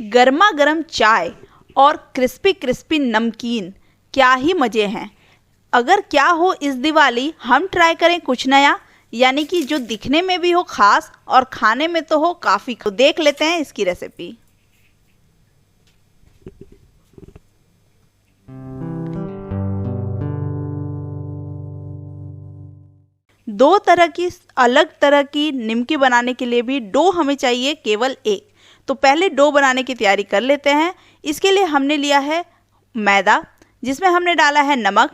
गर्मा गर्म चाय और क्रिस्पी क्रिस्पी नमकीन, क्या ही मज़े हैं। अगर क्या हो इस दिवाली हम ट्राई करें कुछ नया, यानी कि जो दिखने में भी हो ख़ास और खाने में तो हो काफ़ी। तो देख लेते हैं इसकी रेसिपी। दो तरह की अलग तरह की निमकी बनाने के लिए भी डो हमें चाहिए केवल एक। तो पहले डो बनाने की तैयारी कर लेते हैं। इसके लिए हमने लिया है मैदा, जिसमें हमने डाला है नमक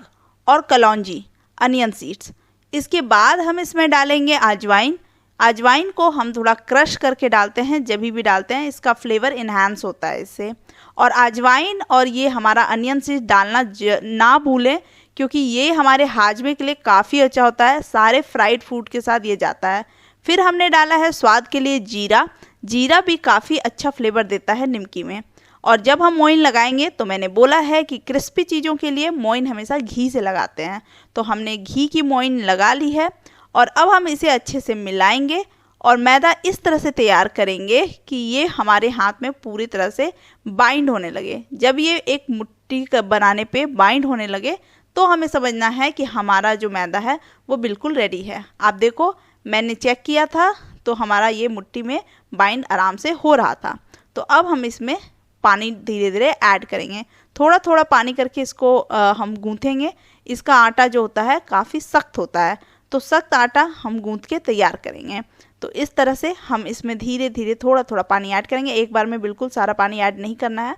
और कलौंजी, अनियन सीड्स। इसके बाद हम इसमें डालेंगे अजवाइन। अजवाइन को हम थोड़ा क्रश करके डालते हैं, जब भी डालते हैं इसका फ्लेवर इन्हांस होता है इससे। और अजवाइन और ये हमारा अनियन सीड्स डालना ना भूलें, क्योंकि ये हमारे हाजमे के लिए काफ़ी अच्छा होता है। सारे फ्राइड फूड के साथ ये जाता है। फिर हमने डाला है स्वाद के लिए जीरा। जीरा भी काफ़ी अच्छा फ्लेवर देता है निमकी में। और जब हम मोइन लगाएंगे तो मैंने बोला है कि क्रिस्पी चीज़ों के लिए मोइन हमेशा घी से लगाते हैं, तो हमने घी की मोइन लगा ली है। और अब हम इसे अच्छे से मिलाएंगे और मैदा इस तरह से तैयार करेंगे कि ये हमारे हाथ में पूरी तरह से बाइंड होने लगे। जब ये एक मुट्ठी बनाने पे बाइंड होने लगे तो हमें समझना है कि हमारा जो मैदा है वो बिल्कुल रेडी है। आप देखो, मैंने चेक किया था तो हमारा ये मुट्ठी में बाइंड आराम से हो रहा था। तो अब हम इसमें पानी धीरे धीरे ऐड करेंगे। थोड़ा थोड़ा पानी करके इसको हम गूँथेंगे। इसका आटा जो होता है काफ़ी सख्त होता है, तो सख्त आटा हम गूँथ के तैयार करेंगे। तो इस तरह से हम इसमें धीरे धीरे थोड़ा थोड़ा पानी ऐड करेंगे। एक बार में बिल्कुल सारा पानी ऐड नहीं करना है।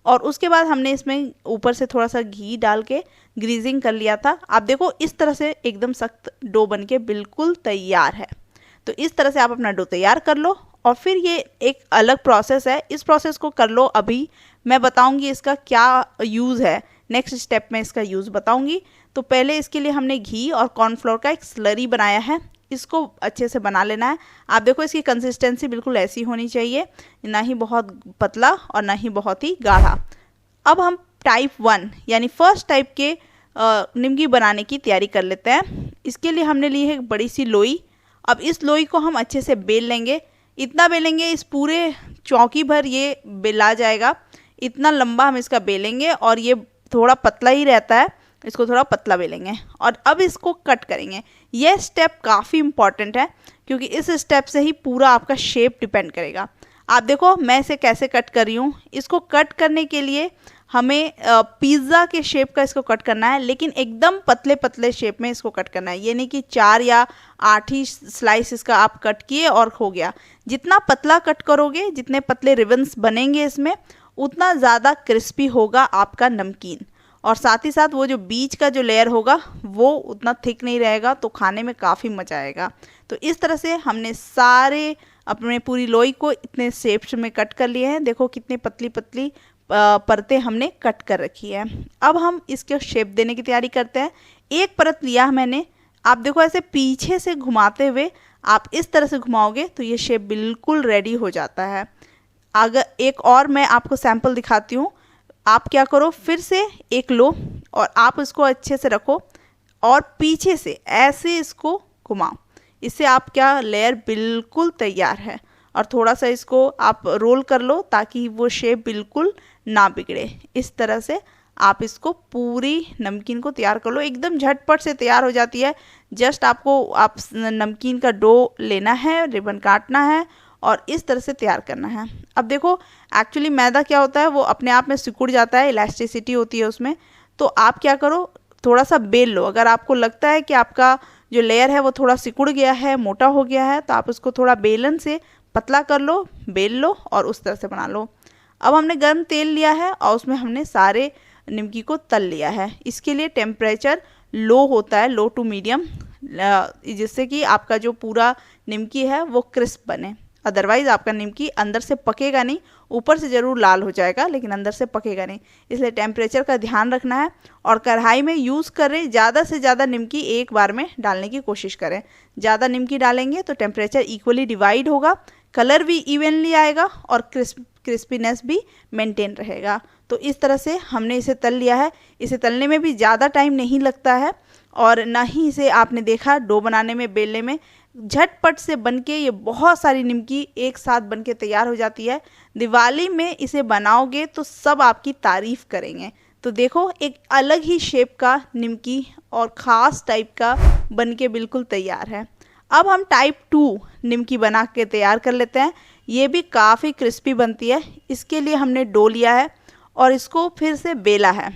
और उसके बाद हमने इसमें ऊपर से थोड़ा सा घी डाल के ग्रीजिंग कर लिया था। आप देखो, इस तरह से एकदम सख्त डो बन के बिल्कुल तैयार है। तो इस तरह से आप अपना डो तैयार कर लो। और फिर ये एक अलग प्रोसेस है, इस प्रोसेस को कर लो। अभी मैं बताऊंगी इसका क्या यूज़ है, नेक्स्ट स्टेप में इसका यूज़ बताऊंगी। तो पहले इसके लिए हमने घी और कॉर्नफ्लोर का एक स्लरी बनाया है, इसको अच्छे से बना लेना है। आप देखो, इसकी कंसिस्टेंसी बिल्कुल ऐसी होनी चाहिए, ना ही बहुत पतला और ना ही बहुत ही गाढ़ा। अब हम टाइप 1 यानी फर्स्ट टाइप के निमकी बनाने की तैयारी कर लेते हैं। इसके लिए हमने ली है एक बड़ी सी लोई। अब इस लोई को हम अच्छे से बेल लेंगे। इतना बेलेंगे इस पूरे चौकी भर ये बेला जाएगा। इतना लंबा हम इसका बेलेंगे, और ये थोड़ा पतला ही रहता है, इसको थोड़ा पतला बेलेंगे। और अब इसको कट करेंगे। यह स्टेप काफ़ी इम्पॉर्टेंट है, क्योंकि इस स्टेप से ही पूरा आपका शेप डिपेंड करेगा। आप देखो मैं इसे कैसे कट कर रही हूँ। इसको कट करने के लिए हमें पिज़्ज़ा के शेप का इसको कट करना है, लेकिन एकदम पतले पतले शेप में इसको कट करना है। ये नहीं कि 4 या 8 ही स्लाइस इसका आप कट किए और हो गया। जितना पतला कट करोगे, जितने पतले रिबन्स बनेंगे इसमें, उतना ज़्यादा क्रिस्पी होगा आपका नमकीन। और साथ ही साथ वो जो बीच का जो लेयर होगा वो उतना थिक नहीं रहेगा, तो खाने में काफ़ी मज़ा आएगा। तो इस तरह से हमने सारे अपने पूरी लोई को इतने शेप्स में कट कर लिए हैं। देखो कितनी पतली पतली परतें हमने कट कर रखी है। अब हम इसके शेप देने की तैयारी करते हैं। एक परत लिया मैंने, आप देखो ऐसे पीछे से घुमाते हुए आप इस तरह से घुमाओगे तो ये शेप बिल्कुल रेडी हो जाता है। अगर एक और मैं आपको सैंपल दिखाती हूँ। आप क्या करो, फिर से एक लो और आप इसको अच्छे से रखो और पीछे से ऐसे इसको घुमाओ। इससे आप क्या, लेयर बिल्कुल तैयार है। और थोड़ा सा इसको आप रोल कर लो ताकि वो शेप बिल्कुल ना बिगड़े। इस तरह से आप इसको पूरी नमकीन को तैयार कर लो। एकदम झटपट से तैयार हो जाती है। जस्ट आप नमकीन का डो लेना है, रिबन काटना है और इस तरह से तैयार करना है। अब देखो, एक्चुअली मैदा क्या होता है, वो अपने आप में सिकुड़ जाता है, इलास्टिसिटी होती है उसमें। तो आप क्या करो, थोड़ा सा बेल लो। अगर आपको लगता है कि आपका जो लेयर है वो थोड़ा सिकुड़ गया है, मोटा हो गया है, तो आप उसको थोड़ा बेलन से पतला कर लो, बेल लो और उस तरह से बना लो। अब हमने गर्म तेल लिया है और उसमें हमने सारे निमकी को तल लिया है। इसके लिए टेम्परेचर लो होता है, लो टू मीडियम, जिससे कि आपका जो पूरा निमकी है वो क्रिस्प बने। अदरवाइज़ आपका निमकी अंदर से पकेगा नहीं, ऊपर से ज़रूर लाल हो जाएगा लेकिन अंदर से पकेगा नहीं। इसलिए टेम्परेचर का ध्यान रखना है। और कढ़ाई में यूज़ करें, ज़्यादा से ज़्यादा निमकी एक बार में डालने की कोशिश करें। ज़्यादा निमकी डालेंगे तो टेम्परेचर इक्वली डिवाइड होगा, कलर भी इवनली आएगा और क्रिस्पीनेस भी मेंटेन रहेगा। तो इस तरह से हमने इसे तल लिया है। इसे तलने में भी ज़्यादा टाइम नहीं लगता है और ना ही इसे आपने देखा डो बनाने में, बेलने में झटपट से बनके ये बहुत सारी निमकी एक साथ बनके तैयार हो जाती है। दिवाली में इसे बनाओगे तो सब आपकी तारीफ करेंगे। तो देखो एक अलग ही शेप का निमकी और ख़ास टाइप का बनके बिल्कुल तैयार है। अब हम टाइप 2 निमकी बना के तैयार कर लेते हैं। ये भी काफ़ी क्रिस्पी बनती है। इसके लिए हमने डो लिया है और इसको फिर से बेला है।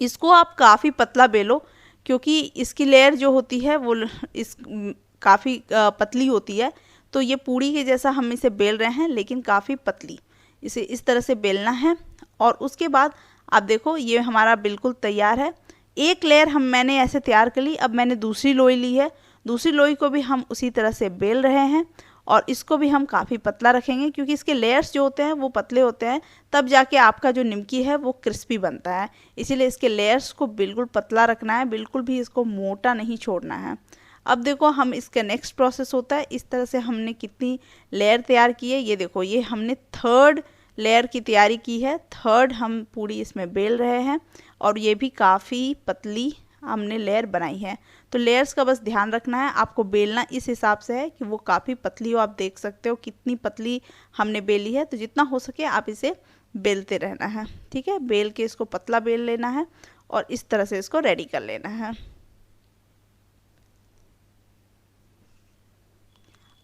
इसको आप काफ़ी पतला बेलो, क्योंकि इसकी लेयर जो होती है वो इस काफ़ी पतली होती है। तो ये पूड़ी के जैसा हम इसे बेल रहे हैं, लेकिन काफ़ी पतली। इसे इस तरह से बेलना है और उसके बाद आप देखो ये हमारा बिल्कुल तैयार है। एक लेयर मैंने ऐसे तैयार कर ली। अब मैंने दूसरी लोई ली है। दूसरी लोई को भी हम उसी तरह से बेल रहे हैं और इसको भी हम काफ़ी पतला रखेंगे, क्योंकि इसके लेयर्स जो होते हैं वो पतले होते हैं, तब जाके आपका जो निमकी है वो क्रिस्पी बनता है। इसीलिए इसके लेयर्स को बिल्कुल पतला रखना है, बिल्कुल भी इसको मोटा नहीं छोड़ना है। अब देखो हम इसका नेक्स्ट प्रोसेस होता है। इस तरह से हमने कितनी लेयर तैयार की है, ये देखो ये हमने 3rd लेयर की तैयारी की है। 3rd हम पूरी इसमें बेल रहे हैं और ये भी काफ़ी पतली हमने लेयर बनाई है। तो लेयर्स का बस ध्यान रखना है, आपको बेलना इस हिसाब से है कि वो काफ़ी पतली हो। आप देख सकते हो कितनी पतली हमने बेली है। तो जितना हो सके आप इसे बेलते रहना है, ठीक है। बेल के इसको पतला बेल लेना है और इस तरह से इसको रेडी कर लेना है।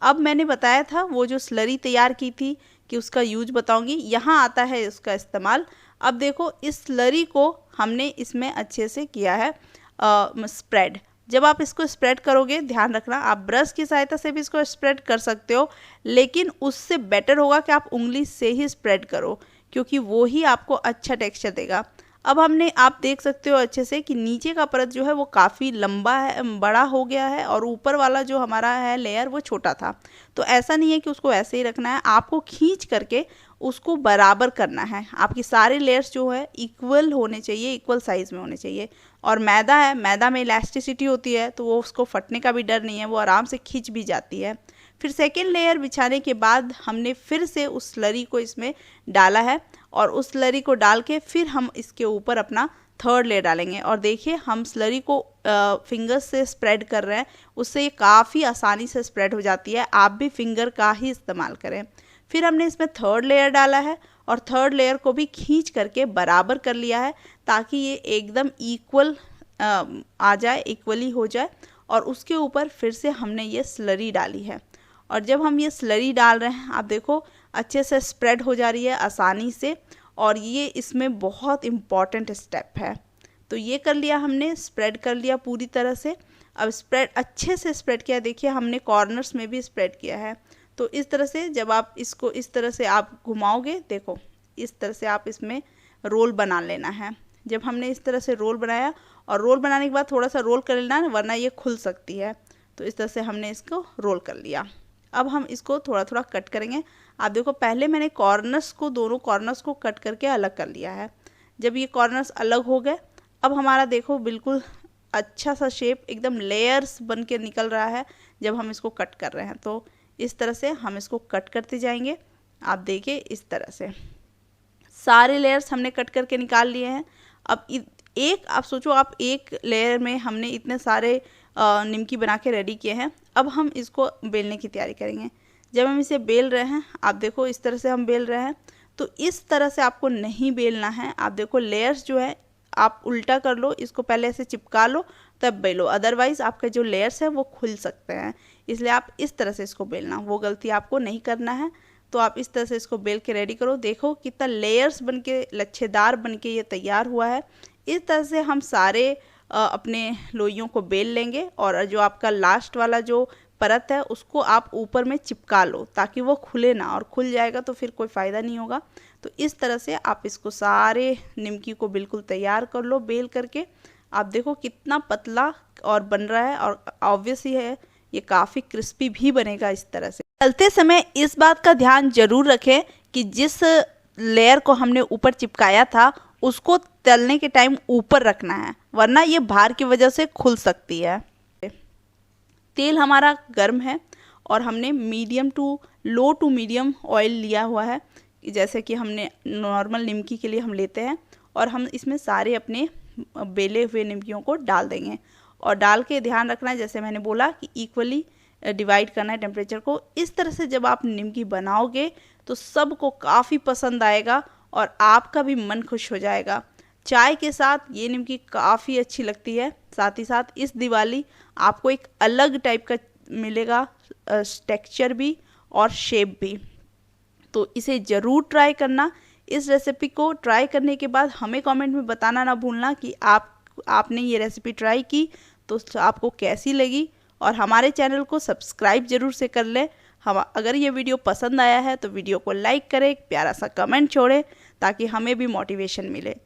अब मैंने बताया था वो जो स्लरी तैयार की थी कि उसका यूज बताऊंगी, यहाँ आता है उसका इस्तेमाल। अब देखो इस स्लरी को हमने इसमें अच्छे से किया है स्प्रेड। जब आप इसको स्प्रेड करोगे, ध्यान रखना आप ब्रश की सहायता से भी इसको स्प्रेड कर सकते हो, लेकिन उससे बेटर होगा कि आप उंगली से ही स्प्रेड करो, क्योंकि वो ही आपको अच्छा टेक्सचर देगा। अब हमने आप देख सकते हो अच्छे से कि नीचे का परत जो है वो काफ़ी लंबा है, बड़ा हो गया है और ऊपर वाला जो हमारा है लेयर वो छोटा था। तो ऐसा नहीं है कि उसको ऐसे ही रखना है, आपको खींच करके उसको बराबर करना है। आपकी सारे लेयर्स जो है इक्वल होने चाहिए, इक्वल साइज़ में होने चाहिए। और मैदा है, मैदा में इलास्टिसिटी होती है, तो वो उसको फटने का भी डर नहीं है, वो आराम से खींच भी जाती है। फिर सेकेंड लेयर बिछाने के बाद हमने फिर से उस स्लरी को इसमें डाला है और उस स्लरी को डाल के फिर हम इसके ऊपर अपना 3rd लेयर डालेंगे। और देखिए हम स्लरी को फिंगर्स से स्प्रेड कर रहे हैं, उससे ये काफ़ी आसानी से स्प्रेड हो जाती है। आप भी फिंगर का ही इस्तेमाल करें। फिर हमने इसमें 3rd लेयर डाला है और 3rd लेयर को भी खींच करके बराबर कर लिया है, ताकि ये एकदम इक्वल आ जाए, इक्वली हो जाए। और उसके ऊपर फिर से हमने ये स्लरी डाली है और जब हम ये स्लरी डाल रहे हैं आप देखो अच्छे से स्प्रेड हो जा रही है आसानी से। और ये इसमें बहुत इम्पॉर्टेंट स्टेप है। तो ये कर लिया हमने, स्प्रेड कर लिया पूरी तरह से। अब स्प्रेड अच्छे से स्प्रेड किया, देखिए हमने कॉर्नर्स में भी स्प्रेड किया है। तो इस तरह से जब आप इसको इस तरह से आप घुमाओगे, देखो इस तरह से आप इसमें रोल बना लेना है। जब हमने इस तरह से रोल बनाया, और रोल बनाने के बाद थोड़ा सा रोल कर लेना है, वरना ये खुल सकती है। तो इस तरह से हमने इसको रोल कर लिया। अब हम इसको थोड़ा थोड़ा कट करेंगे। आप देखो पहले मैंने कॉर्नर्स को, दोनों कॉर्नर्स को कट करके अलग कर लिया है। जब ये कॉर्नर्स अलग हो गए, अब हमारा देखो बिल्कुल अच्छा सा शेप एकदम लेयर्स बन के निकल रहा है जब हम इसको कट कर रहे हैं। तो इस तरह से हम इसको कट करते जाएंगे। आप देखिए इस तरह से सारे लेयर्स हमने कट करके निकाल लिए हैं। अब आप सोचो, आप एक लेयर में हमने इतने सारे निमकी बना के रेडी किए हैं। अब हम इसको बेलने की तैयारी करेंगे। जब हम इसे बेल रहे हैं, आप देखो इस तरह से हम बेल रहे हैं। तो इस तरह से आपको नहीं बेलना है। आप देखो लेयर्स जो है आप उल्टा कर लो, इसको पहले ऐसे चिपका लो तब बेलो, अदरवाइज़ आपके जो लेयर्स हैं वो खुल सकते हैं। इसलिए आप इस तरह से इसको बेलना, वो गलती आपको नहीं करना है। तो आप इस तरह से इसको बेल के रेडी करो। देखो कितना लेयर्स बन के लच्छेदार बन के ये तैयार हुआ है। इस तरह से हम सारे अपने लोइयों को बेल लेंगे और जो आपका लास्ट वाला जो परत है उसको आप ऊपर में चिपका लो, ताकि वो खुले ना, और खुल जाएगा तो फिर कोई फ़ायदा नहीं होगा। तो इस तरह से आप इसको सारे निमकी को बिल्कुल तैयार कर लो बेल करके। आप देखो कितना पतला और बन रहा है, और ऑब्वियस ही है ये काफ़ी क्रिस्पी भी बनेगा इस तरह से। तलते समय इस बात का ध्यान जरूर रखें कि जिस लेयर को हमने ऊपर चिपकाया था उसको तलने के टाइम ऊपर रखना है, वरना ये भार की वजह से खुल सकती है। तेल हमारा गर्म है और हमने medium to low to medium oil लिया हुआ है, जैसे कि हमने नॉर्मल निमकी के लिए हम लेते हैं। और हम इसमें सारे अपने बेले हुए निमकियों को डाल देंगे और डाल के ध्यान रखना है, जैसे मैंने बोला कि इक्वली डिवाइड करना है टेम्परेचर को। इस तरह से जब आप निमकी बनाओगे तो सबको काफ़ी पसंद आएगा और आपका भी मन खुश हो जाएगा। चाय के साथ ये निमकी काफ़ी अच्छी लगती है। साथ ही साथ इस दिवाली आपको एक अलग टाइप का मिलेगा टेक्सचर भी और शेप भी। तो इसे ज़रूर ट्राई करना। इस रेसिपी को ट्राई करने के बाद हमें कमेंट में बताना ना भूलना कि आपने ये रेसिपी ट्राई की तो आपको कैसी लगी, और हमारे चैनल को सब्सक्राइब ज़रूर से कर लें। हम अगर ये वीडियो पसंद आया है तो वीडियो को लाइक करें, एक प्यारा सा कमेंट छोड़ें ताकि हमें भी मोटिवेशन मिले।